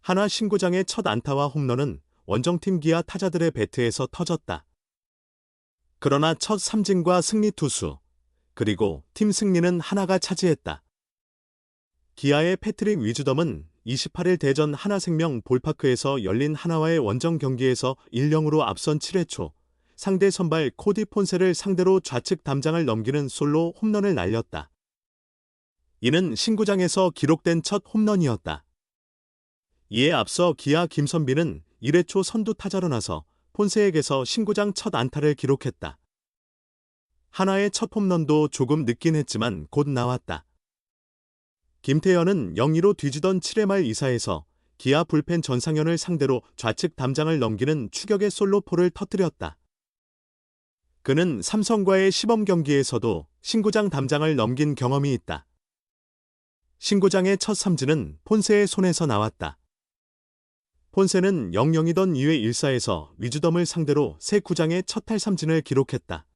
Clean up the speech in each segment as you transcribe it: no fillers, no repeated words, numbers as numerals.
하나 신구장의 첫 안타와 홈런은 원정팀 기아 타자들의 배트에서 터졌다. 그러나 첫 삼진과 승리 투수, 그리고 팀 승리는 하나가 차지했다. 기아의 패트릭 위즈덤은 28일 대전 하나생명 볼파크에서 열린 하나와의 원정 경기에서 1-0으로 앞선 7회 초 상대 선발 코디 폰세를 상대로 좌측 담장을 넘기는 솔로 홈런을 날렸다. 이는 신구장에서 기록된 첫 홈런이었다. 이에 앞서 기아 김선비는 1회 초 선두 타자로 나서 폰세에게서 신구장 첫 안타를 기록했다. 하나의 첫 홈런도 조금 늦긴 했지만 곧 나왔다. 김태현은 0-2로 뒤지던 7회 말 2사에서 기아 불펜 전상현을 상대로 좌측 담장을 넘기는 추격의 솔로포를 터뜨렸다. 그는 삼성과의 시범 경기에서도 신구장 담장을 넘긴 경험이 있다. 신구장의 첫 삼진은 폰세의 손에서 나왔다. 폰세는 0-0이던 2회 1사에서 위즈덤을 상대로 새 구장의 첫 탈삼진을 기록했다.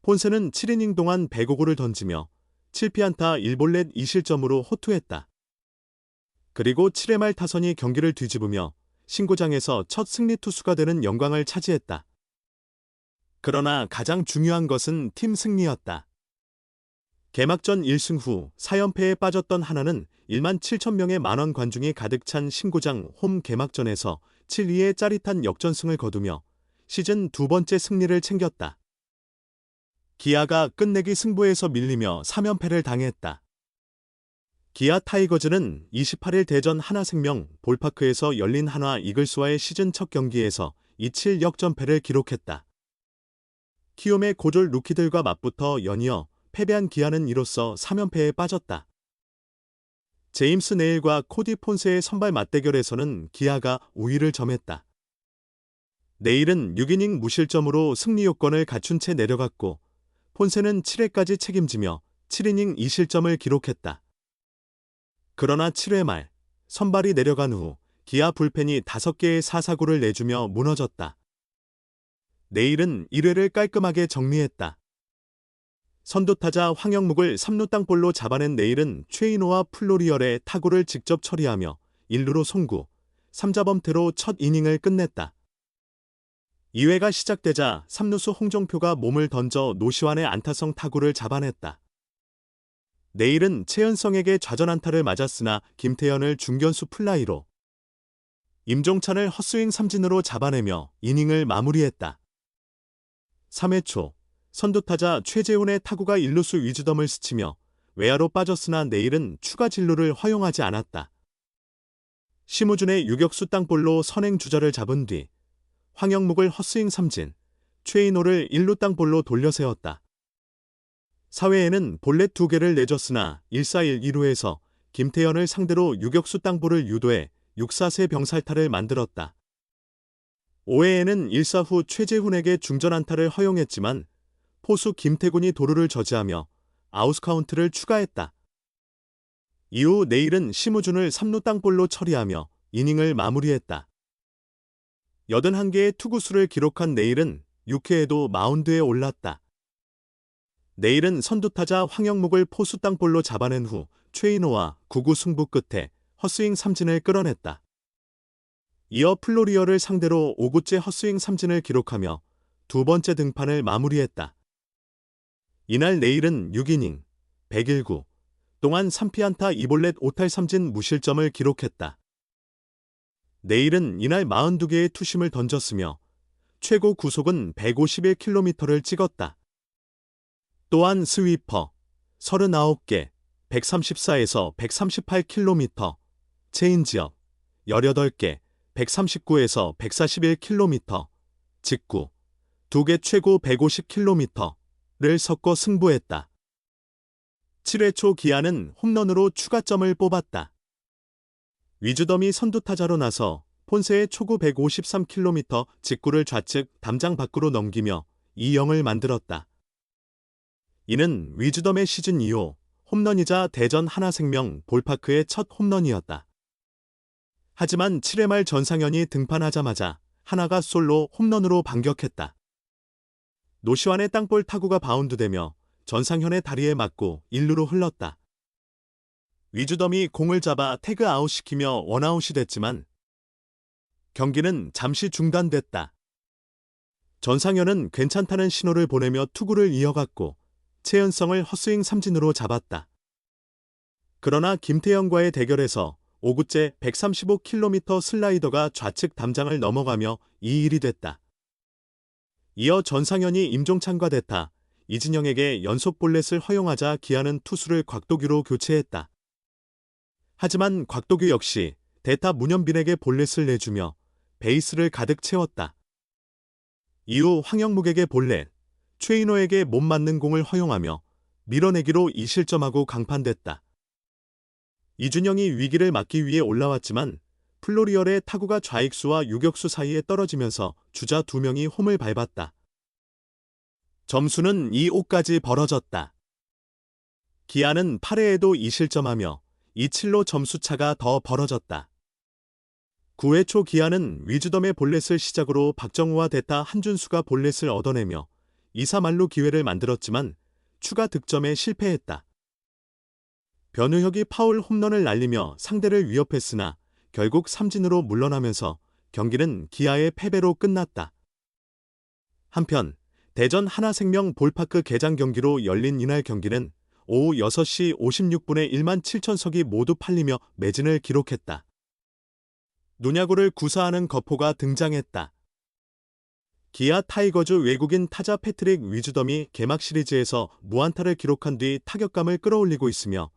폰세는 7이닝 동안 105구를 던지며 7피안타 1볼넷 2실점으로 호투했다. 그리고 7회 말 타선이 경기를 뒤집으며 신구장에서 첫 승리 투수가 되는 영광을 차지했다. 그러나 가장 중요한 것은 팀 승리였다. 개막전 1승 후 4연패에 빠졌던 하나는 1만 7천 명의 만원 관중이 가득 찬 신구장 홈 개막전에서 7-2의 짜릿한 역전승을 거두며 시즌 두 번째 승리를 챙겼다. 기아가 끝내기 승부에서 밀리며 3연패를 당했다. 기아 타이거즈는 28일 대전 하나생명 볼파크에서 열린 한화 이글스와의 시즌 첫 경기에서 2-7 역전패를 기록했다. 키움의 고졸 루키들과 맞붙어 연이어 패배한 기아는 이로써 3연패에 빠졌다. 제임스 네일과 코디 폰세의 선발 맞대결에서는 기아가 우위를 점했다. 네일은 6이닝 무실점으로 승리 요건을 갖춘 채 내려갔고 폰세는 7회까지 책임지며 7이닝 2실점을 기록했다. 그러나 7회 말 선발이 내려간 후 기아 불펜이 5개의 사사구를 내주며 무너졌다. 네일은 1회를 깔끔하게 정리했다. 선두타자 황영묵을 3루 땅볼로 잡아낸 네일은 최인호와 플로리얼의 타구를 직접 처리하며 1루로 송구, 3자범퇴로 첫 이닝을 끝냈다. 2회가 시작되자 3루수 홍정표가 몸을 던져 노시환의 안타성 타구를 잡아냈다. 네일은 최은성에게 좌전안타를 맞았으나 김태현을 중견수 플라이로, 임종찬을 헛스윙 삼진으로 잡아내며 이닝을 마무리했다. 3회 초 선두타자 최재훈의 타구가 1루수 위즈덤을 스치며 외야로 빠졌으나 네일은 추가 진루를 허용하지 않았다. 심우준의 유격수 땅볼로 선행 주자를 잡은 뒤 황영묵을 헛스윙 삼진, 최인호를 1루 땅볼로 돌려세웠다. 4회에는 볼넷 2개를 내줬으나 1-4-1 2루에서 김태현을 상대로 유격수 땅볼을 유도해 6-4세 병살타를 만들었다. 5회에는 1사 후 최재훈에게 중전안타를 허용했지만 포수 김태군이 도루를 저지하며 아웃카운트를 추가했다. 이후 네일은 심우준을 3루 땅볼로 처리하며 이닝을 마무리했다. 81개의 투구수를 기록한 네일은 6회에도 마운드에 올랐다. 네일은 선두타자 황영묵을 포수 땅볼로 잡아낸 후 최인호와 9구 승부 끝에 헛스윙 삼진을 끌어냈다. 이어 플로리얼을 상대로 5구째 헛스윙 삼진을 기록하며 두 번째 등판을 마무리했다. 이날 네일은 6이닝, 101구 동안 3피안타 2볼넷 5탈삼진 무실점을 기록했다. 네일은 이날 42개의 투심을 던졌으며 최고 구속은 151km를 찍었다. 또한 스위퍼 39개, 134에서 138km, 체인지업 18개, 139에서 141km, 직구 2개 최고 150km를 섞어 승부했다. 7회 초 기아는 홈런으로 추가점을 뽑았다. 위즈덤이 선두타자로 나서 폰세의 초구 153km 직구를 좌측 담장 밖으로 넘기며 2-0을 만들었다. 이는 위즈덤의 시즌 2호 홈런이자 대전 하나생명 볼파크의 첫 홈런이었다. 하지만 7회 말 전상현이 등판하자마자 하나가 솔로 홈런으로 반격했다. 노시환의 땅볼 타구가 바운드되며 전상현의 다리에 맞고 1루로 흘렀다. 위즈덤이 공을 잡아 태그 아웃시키며 원아웃이 됐지만 경기는 잠시 중단됐다. 전상현은 괜찮다는 신호를 보내며 투구를 이어갔고 최연성을 헛스윙 삼진으로 잡았다. 그러나 김태형과의 대결에서 5구째 135km 슬라이더가 좌측 담장을 넘어가며 2-1이 됐다. 이어 전상현이 임종찬과 대타, 이진영에게 연속 볼넷을 허용하자 기아는 투수를 곽도규로 교체했다. 하지만 곽도규 역시 대타 문현빈에게 볼넷을 내주며 베이스를 가득 채웠다. 이후 황영묵에게 볼넷, 최인호에게 못 맞는 공을 허용하며 밀어내기로 2실점하고 강판됐다. 이준영이 위기를 막기 위해 올라왔지만 플로리얼의 타구가 좌익수와 유격수 사이에 떨어지면서 주자 2명이 홈을 밟았다. 점수는 2-5까지 벌어졌다. 기아는 8회에도 2실점하며 2-7로 점수차가 더 벌어졌다. 9회 초 기아는 위즈덤의 볼넷을 시작으로 박정우와 대타 한준수가 볼넷을 얻어내며 2-3할루 기회를 만들었지만 추가 득점에 실패했다. 변우혁이 파울 홈런을 날리며 상대를 위협했으나 결국 삼진으로 물러나면서 경기는 기아의 패배로 끝났다. 한편 대전 하나생명 볼파크 개장 경기로 열린 이날 경기는 오후 6시 56분에 1만 7천석이 모두 팔리며 매진을 기록했다. 노냐구를 구사하는 거포가 등장했다. 기아 타이거즈 외국인 타자 패트릭 위즈덤이 개막 시리즈에서 무안타를 기록한 뒤 타격감을 끌어올리고 있으며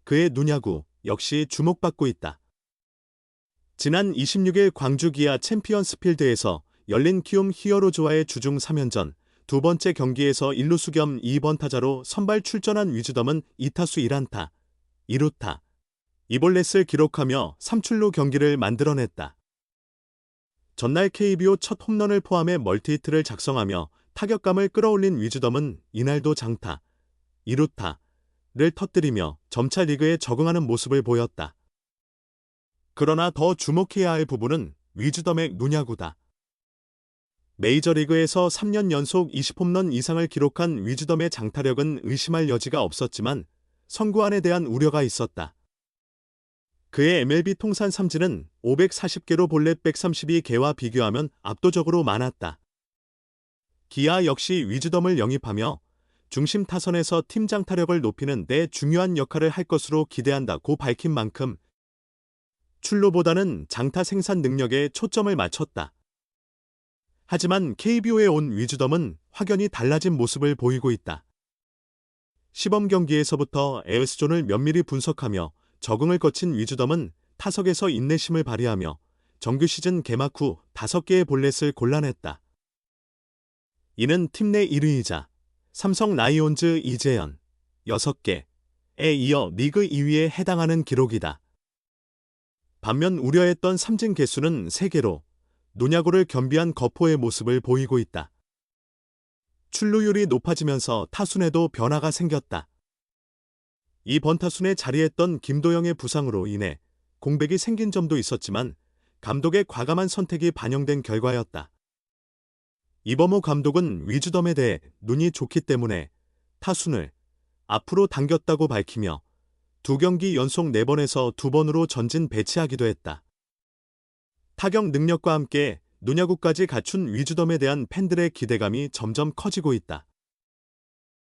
그의 노냐구 역시 주목받고 있다. 지난 26일 광주 기아 챔피언스 필드에서 열린 키움 히어로즈와의 주중 3연전 두 번째 경기에서 1루수 겸 2번 타자로 선발 출전한 위즈덤은 2타수 1안타, 2루타, 2볼넷을 기록하며 3출루 경기를 만들어냈다. 전날 KBO 첫 홈런을 포함해 멀티히트를 작성하며 타격감을 끌어올린 위즈덤은 이날도 장타, 2루타를 터뜨리며 점차 리그에 적응하는 모습을 보였다. 그러나 더 주목해야 할 부분은 위즈덤의 노냐구다. 메이저리그에서 3년 연속 20홈런 이상을 기록한 위즈덤의 장타력은 의심할 여지가 없었지만 선구안에 대한 우려가 있었다. 그의 MLB 통산 삼진은 540개로 볼넷 132개와 비교하면 압도적으로 많았다. 기아 역시 위즈덤을 영입하며 중심 타선에서 팀 장타력을 높이는 데 중요한 역할을 할 것으로 기대한다고 밝힌 만큼 출루보다는 장타 생산 능력에 초점을 맞췄다. 하지만 KBO에 온 위즈덤은 확연히 달라진 모습을 보이고 있다. 시범 경기에서부터 에어스존을 면밀히 분석하며 적응을 거친 위즈덤은 타석에서 인내심을 발휘하며 정규 시즌 개막 후 5개의 볼넷을 골라냈다. 이는 팀 내 1위이자 삼성 라이온즈 이재현 6개에 이어 리그 2위에 해당하는 기록이다. 반면 우려했던 삼진 개수는 3개로 노냐구를 겸비한 거포의 모습을 보이고 있다. 출루율이 높아지면서 타순에도 변화가 생겼다. 이 번타순에 자리했던 김도영의 부상으로 인해 공백이 생긴 점도 있었지만 감독의 과감한 선택이 반영된 결과였다. 이범호 감독은 위즈덤에 대해 눈이 좋기 때문에 타순을 앞으로 당겼다고 밝히며 2경기 연속 4번에서 2번으로 전진 배치하기도 했다. 타격 능력과 함께 노냐구까지 갖춘 위즈덤에 대한 팬들의 기대감이 점점 커지고 있다.